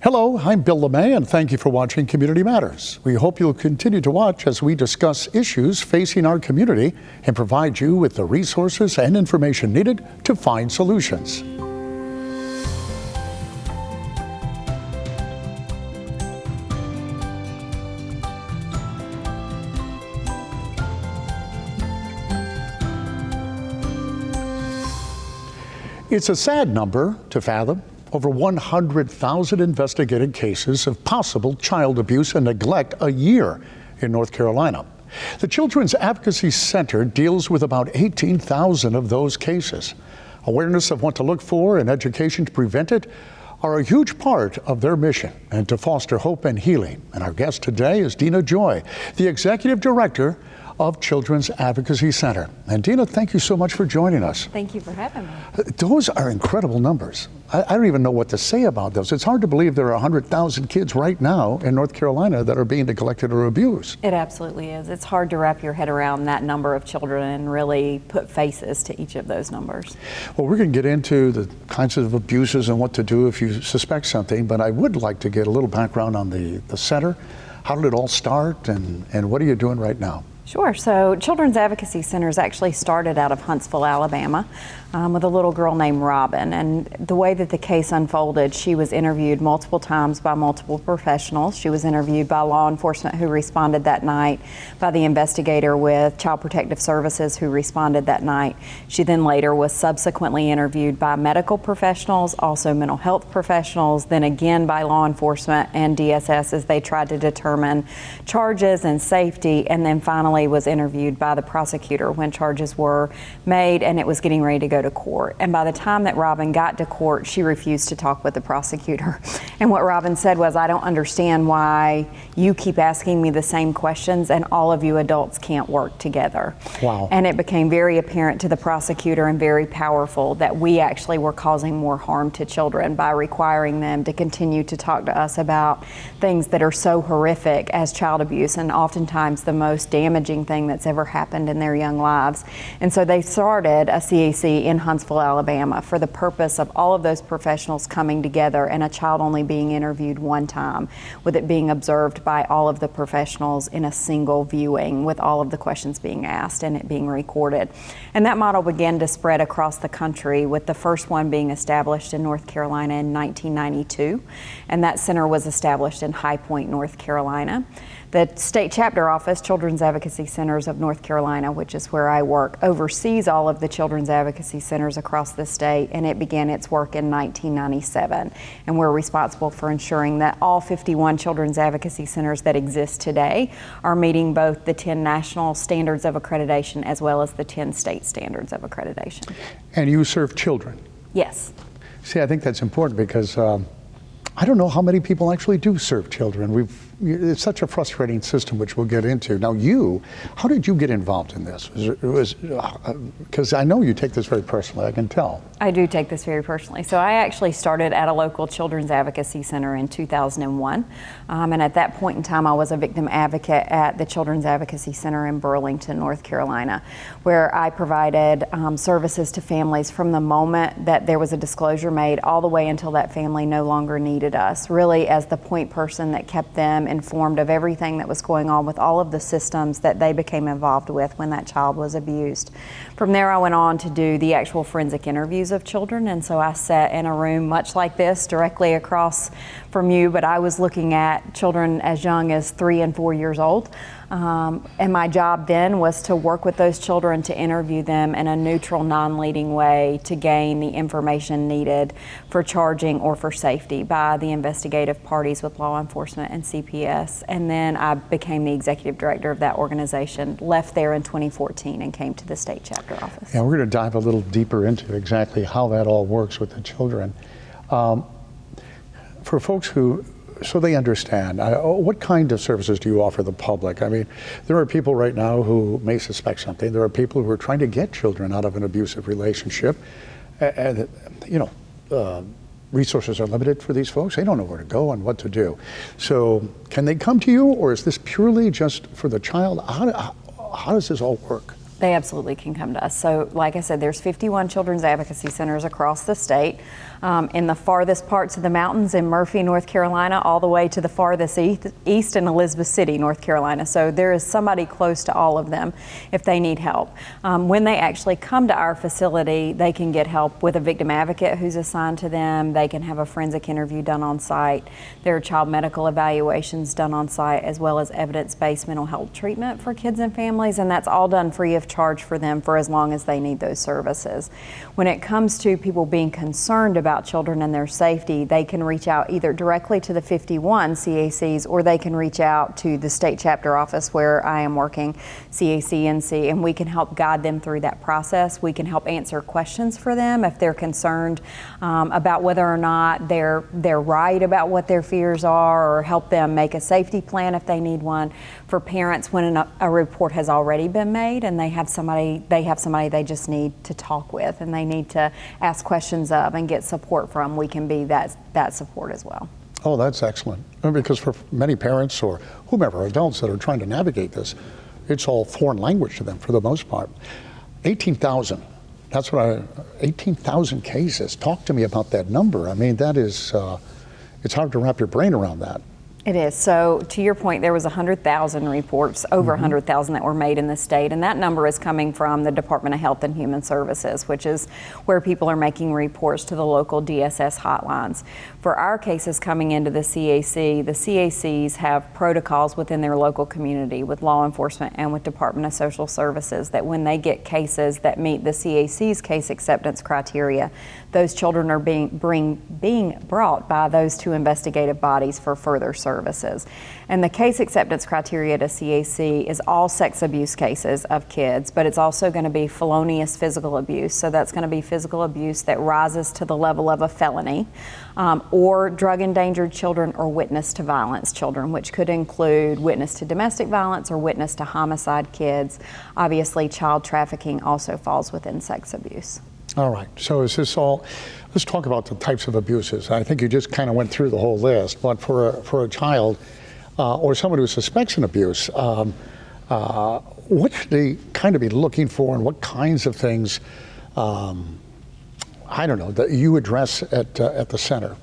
Hello, I'm Bill LeMay, and thank you for watching Community Matters. We hope you'll continue to watch as we discuss issues facing our community and provide you with the resources and information needed to find solutions. It's a sad number to fathom. Over 100,000 investigated cases of possible child abuse and neglect a year in North Carolina. The Children's Advocacy Center deals with about 18,000 of those cases. Awareness of what to look for and education to prevent it are a huge part of their mission and to foster hope and healing. And our guest today is Deana Joy, the Executive Director of Children's Advocacy Center. And Deana, thank you so much for joining us. Thank you for having me. Those are incredible numbers. I don't even know what to say about those. It's hard to believe there are 100,000 kids right now in North Carolina that are being neglected or abused. It absolutely is. It's hard to wrap your head around that number of children and really put faces to each of those numbers. Well, we're going to get into the kinds of abuses and what to do if you suspect something, but I would like to get a little background on the center. How did it all start, and what are you doing right now? Sure. So Children's Advocacy Centers actually started out of Huntsville, Alabama, with a little girl named Robin. And the way that the case unfolded, she was interviewed multiple times by multiple professionals. She was interviewed by law enforcement who responded that night, by the investigator with Child Protective Services who responded that night. She then later was subsequently interviewed by medical professionals, also mental health professionals, then again by law enforcement and DSS as they tried to determine charges and safety, and then finally was interviewed by the prosecutor when charges were made and it was getting ready to go to court. And by the time that Robin got to court, she refused to talk with the prosecutor. And what Robin said was, "I don't understand why you keep asking me the same questions and all of you adults can't work together." Wow. And it became very apparent to the prosecutor and very powerful that we actually were causing more harm to children by requiring them to continue to talk to us about things that are so horrific as child abuse and oftentimes the most damaging thing that's ever happened in their young lives. And so they started a CAC in Huntsville, Alabama for the purpose of all of those professionals coming together and a child only being interviewed one time, with it being observed by all of the professionals in a single viewing with all of the questions being asked and it being recorded. And that model began to spread across the country, with the first one being established in North Carolina in 1992. And that center was established in High Point, North Carolina. The state chapter office, Children's Advocacy Centers of North Carolina, which is where I work, oversees all of the children's advocacy centers across the state, and it began its work in 1997. And we're responsible for ensuring that all 51 children's advocacy centers that exist today are meeting both the 10 national standards of accreditation as well as the 10 state standards of accreditation. And you serve children? Yes. See, I think that's important because I don't know how many people actually do serve children. It's such a frustrating system, which we'll get into. Now, how did you get involved in this? Because I know you take this very personally, I can tell. I do take this very personally. So I actually started at a local children's advocacy center in 2001. And at that point in time, I was a victim advocate at the Children's Advocacy Center in Burlington, North Carolina, where I provided services to families from the moment that there was a disclosure made all the way until that family no longer needed us, really as the point person that kept them informed of everything that was going on with all of the systems that they became involved with when that child was abused. From there, I went on to do the actual forensic interviews of children, and so I sat in a room much like this directly across from you, but I was looking at children as young as 3 and 4 years old. And my job then was to work with those children to interview them in a neutral, non-leading way to gain the information needed for charging or for safety by the investigative parties with law enforcement and CPS. And then I became the executive director of that organization, left there in 2014 and came to the state chapter office. Yeah, we're going to dive a little deeper into exactly how that all works with the children. For folks so they understand, what kind of services do you offer the public? I mean, there are people right now who may suspect something. There are people who are trying to get children out of an abusive relationship. And resources are limited for these folks. They don't know where to go and what to do. So can they come to you, or is this purely just for the child? How does this all work? They absolutely can come to us. So like I said, there's 51 children's advocacy centers across the state. in the farthest parts of the mountains in Murphy, North Carolina, all the way to the farthest east in Elizabeth City, North Carolina. So there is somebody close to all of them if they need help. When they actually come to our facility, they can get help with a victim advocate who's assigned to them. They can have a forensic interview done on site. There are child medical evaluations done on site, as well as evidence-based mental health treatment for kids and families, and that's all done free of charge for them for as long as they need those services. When it comes to people being concerned about children and their safety, they can reach out either directly to the 51 CACs, or they can reach out to the state chapter office where I am working, CACNC, and we can help guide them through that process. We can help answer questions for them if they're concerned about whether or not they're right about what their fears are, or help them make a safety plan if they need one. For parents, when a report has already been made and they have somebody they just need to talk with and they need to ask questions of and get support from, we can be that support as well. Oh, that's excellent. Because for many parents or whomever, adults that are trying to navigate this, it's all foreign language to them for the most part. 18,000. That's what 18,000 cases. Talk to me about that number. I mean, that is, it's hard to wrap your brain around that. It is. So to your point, there was 100,000 reports, over 100,000 that were made in the state, and that number is coming from the Department of Health and Human Services, which is where people are making reports to the local DSS hotlines. For our cases coming into the CACs have protocols within their local community with law enforcement and with Department of Social Services that when they get cases that meet the CAC's case acceptance criteria, those children are being brought by those two investigative bodies for further services. And the case acceptance criteria to CAC is all sex abuse cases of kids, but it's also going to be felonious physical abuse. So that's going to be physical abuse that rises to the level of a felony, or drug endangered children or witness to violence children, which could include witness to domestic violence or witness to homicide kids. Obviously, child trafficking also falls within sex abuse. All right, so is this all, let's talk about the types of abuses. I think you just kind of went through the whole list, but for a child or someone who suspects an abuse, what should they kind of be looking for, and what kinds of things, I don't know, that you address at the center?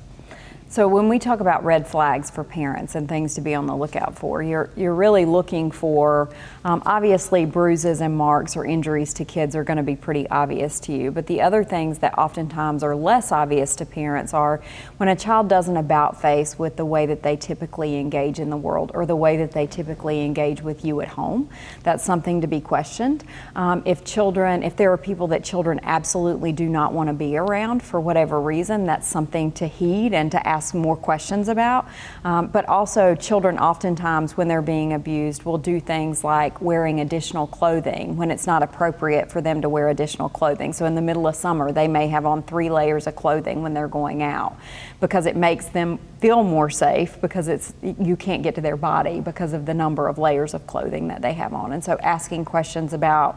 So when we talk about red flags for parents and things to be on the lookout for, you're really looking for, obviously bruises and marks or injuries to kids are going to be pretty obvious to you, but the other things that oftentimes are less obvious to parents are when a child does an about face with the way that they typically engage in the world or the way that they typically engage with you at home. That's something to be questioned. If there are people that children absolutely do not want to be around for whatever reason, that's something to heed and to ask more questions about. But also children oftentimes when they're being abused will do things like wearing additional clothing when it's not appropriate for them to wear additional clothing. So in the middle of summer they may have on 3 layers of clothing when they're going out because it makes them feel more safe, because you can't get to their body because of the number of layers of clothing that they have on. And so asking questions about,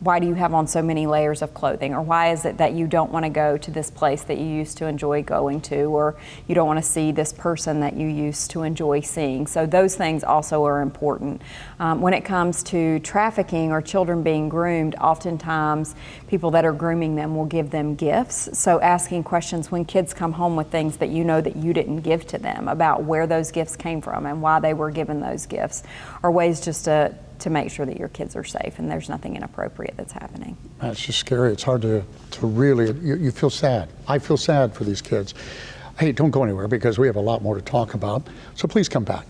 why do you have on so many layers of clothing? Or why is it that you don't want to go to this place that you used to enjoy going to? Or you don't want to see this person that you used to enjoy seeing? So those things also are important. When it comes to trafficking or children being groomed, oftentimes people that are grooming them will give them gifts. So asking questions when kids come home with things that you know that you didn't give to them, about where those gifts came from and why they were given those gifts, are ways just to make sure that your kids are safe and there's nothing inappropriate that's happening. That's just scary. It's hard to really, you feel sad. I feel sad for these kids. Hey, don't go anywhere because we have a lot more to talk about. So please come back.